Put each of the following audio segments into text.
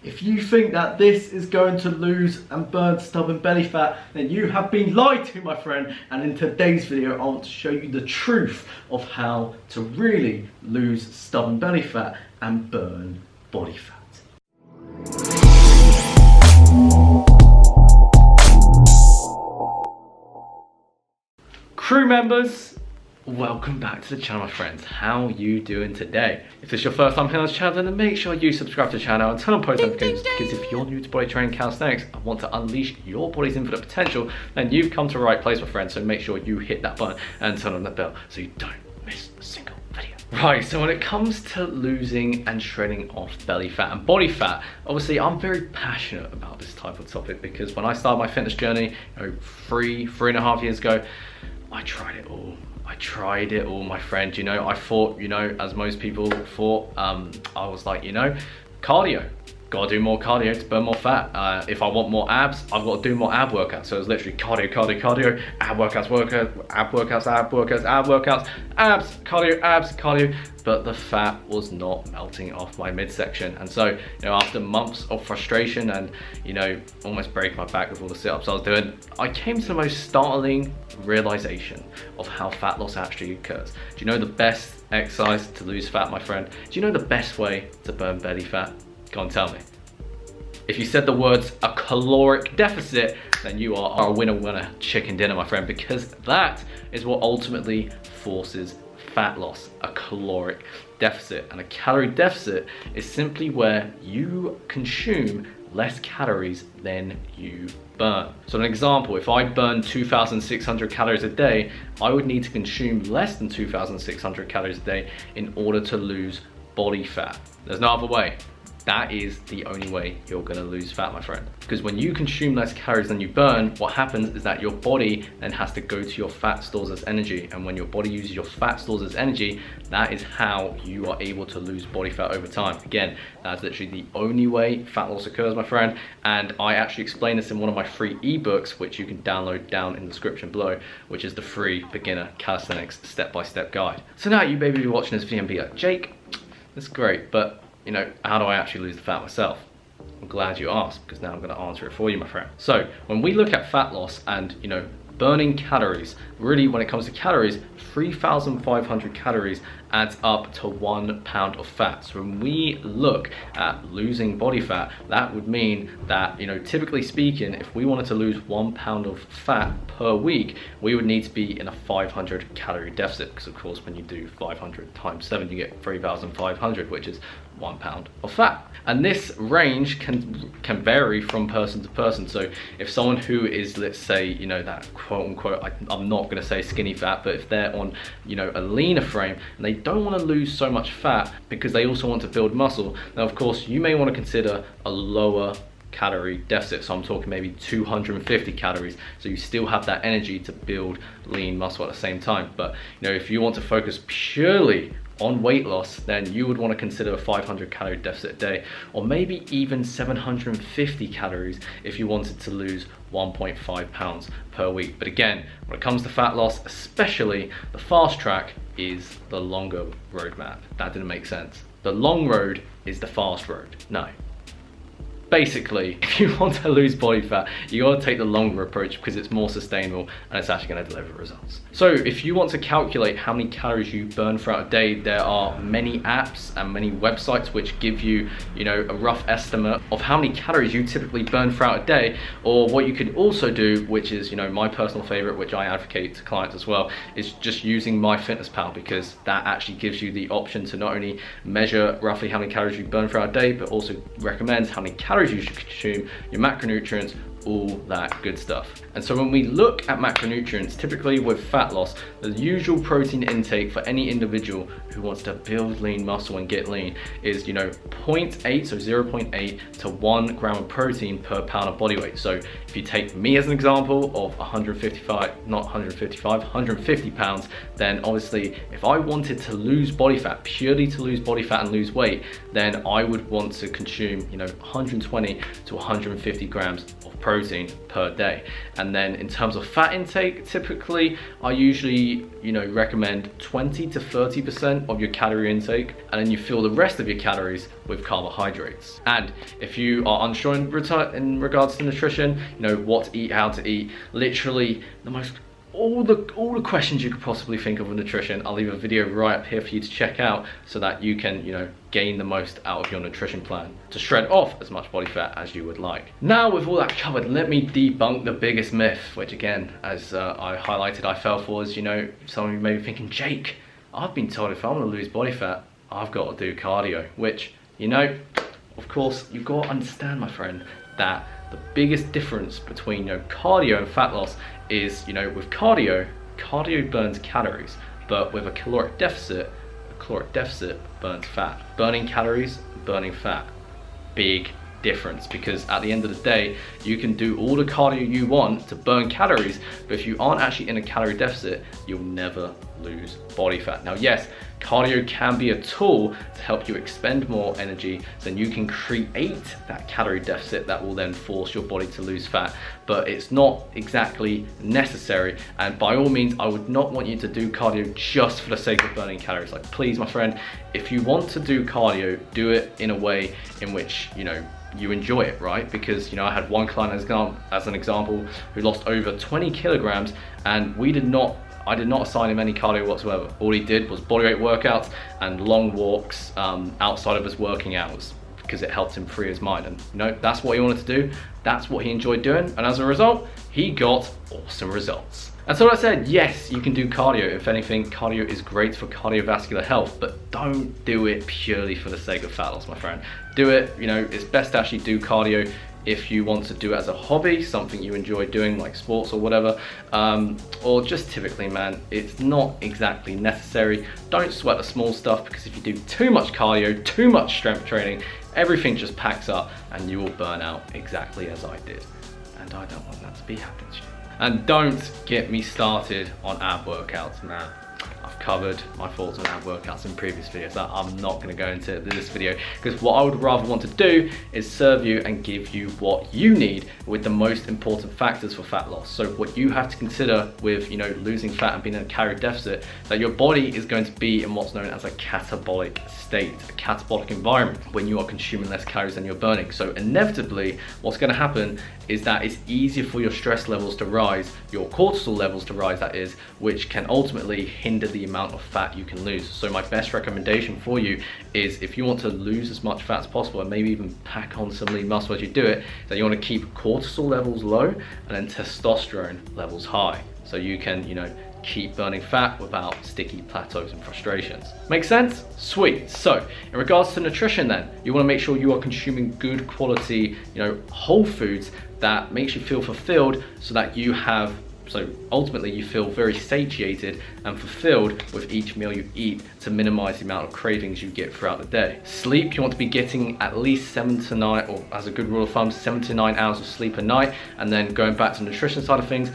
If you think that this is going to lose and burn stubborn belly fat, then you have been lied to, my friend. And in today's video, I want to show you the truth of how to really lose stubborn belly fat and burn body fat. Crew members, welcome back to the channel, my friends. How are you doing today? If it's your first time here on this channel, then make sure you subscribe to the channel and turn on post notifications, because if you're new to body training calisthenics and want to unleash your body's infinite potential, then you've come to the right place, my friend. So make sure you hit that button and turn on that bell so you don't miss a single video. Right, so when it comes to losing and shredding off belly fat and body fat, obviously I'm very passionate about this type of topic, because when I started my fitness journey, three and a half years ago, I tried it all. My friend. I thought, as most people thought, I was like, cardio. Gotta do more cardio to burn more fat. If I want more abs, I've got to do more ab workouts. So it's literally cardio, ab workouts, abs, cardio. But the fat was not melting off my midsection. And so, after months of frustration and, almost breaking my back with all the sit-ups I was doing, I came to the most startling realization of how fat loss actually occurs. Do you know the best exercise to lose fat, my friend? Do you know the best way to burn belly fat? Go on, tell me. If you said the words a caloric deficit, then you are a winner chicken dinner, my friend, because that is what ultimately forces fat loss, a caloric deficit. And a calorie deficit is simply where you consume less calories than you burn. So an example, if I burn 2,600 calories a day, I would need to consume less than 2,600 calories a day in order to lose body fat. There's no other way. That is the only way you're gonna lose fat, my friend. Because when you consume less calories than you burn, what happens is that your body then has to go to your fat stores as energy. And when your body uses your fat stores as energy, that is how you are able to lose body fat over time. Again, that's literally the only way fat loss occurs, my friend. And I actually explain this in one of my free ebooks, which you can download down in the description below, which is the free beginner calisthenics step-by-step guide. So now you may be watching this video and be like, Jake, that's great, but how do I actually lose the fat myself? I'm glad you asked, because now I'm going to answer it for you, my friend. So when we look at fat loss and burning calories, really when it comes to calories, 3,500 calories adds up to 1 pound of fat. So when we look at losing body fat, that would mean that, typically speaking, if we wanted to lose 1 pound of fat per week, we would need to be in a 500 calorie deficit, because of course when you do 500 times 7, you get 3,500, which is 1 pound of fat. And this range can vary from person to person. So if someone who is, let's say, that quote unquote, I'm not going to say skinny fat, but if they're on, a leaner frame and they don't want to lose so much fat because they also want to build muscle, now of course you may want to consider a lower calorie deficit. So I'm talking maybe 250 calories, so you still have that energy to build lean muscle at the same time. But if you want to focus purely on weight loss, then you would want to consider a 500 calorie deficit a day, or maybe even 750 calories if you wanted to lose 1.5 pounds per week. But again, when it comes to fat loss, especially, the fast track is the longer roadmap. That didn't make sense. The long road is the fast road. No. Basically, if you want to lose body fat, you gotta take the longer approach, because it's more sustainable and it's actually gonna deliver results. So if you want to calculate how many calories you burn throughout a day, there are many apps and many websites which give you, a rough estimate of how many calories you typically burn throughout a day. Or what you could also do, which is, my personal favorite, which I advocate to clients as well, is just using MyFitnessPal, because that actually gives you the option to not only measure roughly how many calories you burn throughout a day, but also recommends how many calories you should consume, your macronutrients, all that good stuff. And so when we look at macronutrients, typically with fat loss, the usual protein intake for any individual who wants to build lean muscle and get lean is 0.8, so 0.8 to 1 gram of protein per pound of body weight. So if you take me as an example of 150 pounds, then obviously if I wanted to lose body fat, purely to lose body fat and lose weight, then I would want to consume 120 to 150 grams of protein protein per day. And then in terms of fat intake, typically I usually, recommend 20 to 30% of your calorie intake, and then you fill the rest of your calories with carbohydrates. And if you are unsure in regards to nutrition, what to eat, how to eat, literally all the questions you could possibly think of with nutrition, I'll leave a video right up here for you to check out so that you can, gain the most out of your nutrition plan to shred off as much body fat as you would like. Now, with all that covered, let me debunk the biggest myth, which again, as I highlighted, I fell for, is, some of you may be thinking, Jake, I've been told if I want to lose body fat, I've got to do cardio, which, of course, you've got to understand, my friend, that the biggest difference between cardio and fat loss is, with cardio burns calories, but with a caloric deficit burns fat. Burning calories, burning fat. Big difference, because at the end of the day, you can do all the cardio you want to burn calories, but if you aren't actually in a calorie deficit, you'll never lose body fat. Now, yes, cardio can be a tool to help you expend more energy, so you can create that calorie deficit that will then force your body to lose fat, but it's not exactly necessary. And by all means, I would not want you to do cardio just for the sake of burning calories. Like, please, my friend, if you want to do cardio, do it in a way in which, you enjoy it, right? Because, I had one client as an example who lost over 20 kilograms, and I did not assign him any cardio whatsoever. All he did was bodyweight workouts and long walks outside of his working hours, because it helped him free his mind. And that's what he wanted to do. That's what he enjoyed doing. And as a result, he got awesome results. And so like I said, yes, you can do cardio. If anything, cardio is great for cardiovascular health, but don't do it purely for the sake of fat loss, my friend. Do it, it's best to actually do cardio if you want to do it as a hobby, something you enjoy doing like sports or whatever, or just typically, man, it's not exactly necessary. Don't sweat the small stuff, because if you do too much cardio, too much strength training, everything just packs up and you will burn out exactly as I did. And I don't want that to be happening to you. And don't get me started on ab workouts, man. I've covered my thoughts on ab workouts in previous videos. I'm not going to go into this video, because what I would rather want to do is serve you and give you what you need with the most important factors for fat loss. So what you have to consider with losing fat and being in a calorie deficit, that your body is going to be in what's known as a catabolic state, a catabolic environment, when you are consuming less calories than you're burning. So inevitably, what's going to happen is that it's easier for your stress levels to rise, your cortisol levels to rise, that is, which can ultimately hinder the amount of fat you can lose. So my best recommendation for you is, if you want to lose as much fat as possible and maybe even pack on some lean muscle as you do it, that you want to keep cortisol levels low and then testosterone levels high, so you can keep burning fat without sticky plateaus and frustrations. Make sense? Sweet. So in regards to nutrition, then you want to make sure you are consuming good quality, whole foods that makes you feel fulfilled, so ultimately you feel very satiated and fulfilled with each meal you eat, to minimize the amount of cravings you get throughout the day. Sleep, you want to be getting at least 7 to 9, or as a good rule of thumb, 7 to 9 hours of sleep a night. And then going back to the nutrition side of things,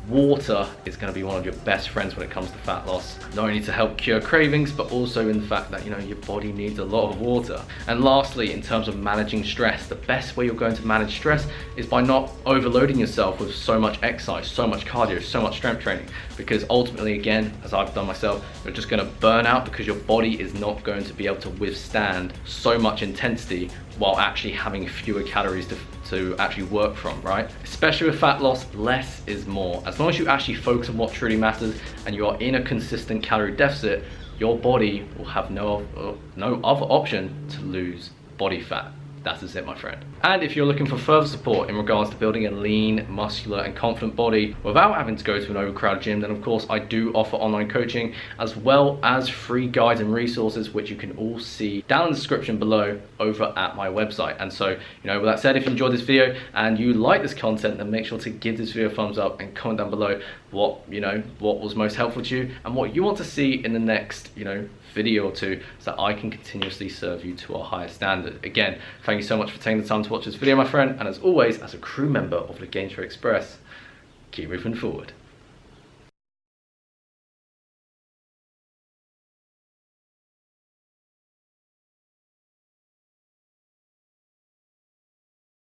water is going to be one of your best friends when it comes to fat loss, not only to help cure cravings, but also in the fact that your body needs a lot of water. And lastly, in terms of managing stress, the best way you're going to manage stress is by not overloading yourself with so much exercise, so much cardio, so much strength training, because ultimately, again, as I've done myself, you're just going to burn out, because your body is not going to be able to withstand so much intensity while actually having fewer calories to actually work from, right? Especially with fat loss, less is more. As long as you actually focus on what truly matters and you are in a consistent calorie deficit, your body will have no other option to lose body fat. That is it, my friend. And if you're looking for further support in regards to building a lean, muscular and confident body without having to go to an overcrowded gym, then of course I do offer online coaching, as well as free guides and resources, which you can all see down in the description below over at my website. And so, with that said, if you enjoyed this video and you like this content, then make sure to give this video a thumbs up and comment down below what was most helpful to you and what you want to see in the next, video or two, so that I can continuously serve you to a higher standard. Again, thank you so much for taking the time to watch this video, my friend, and as always, as a crew member of the Gainshare Express, keep moving forward.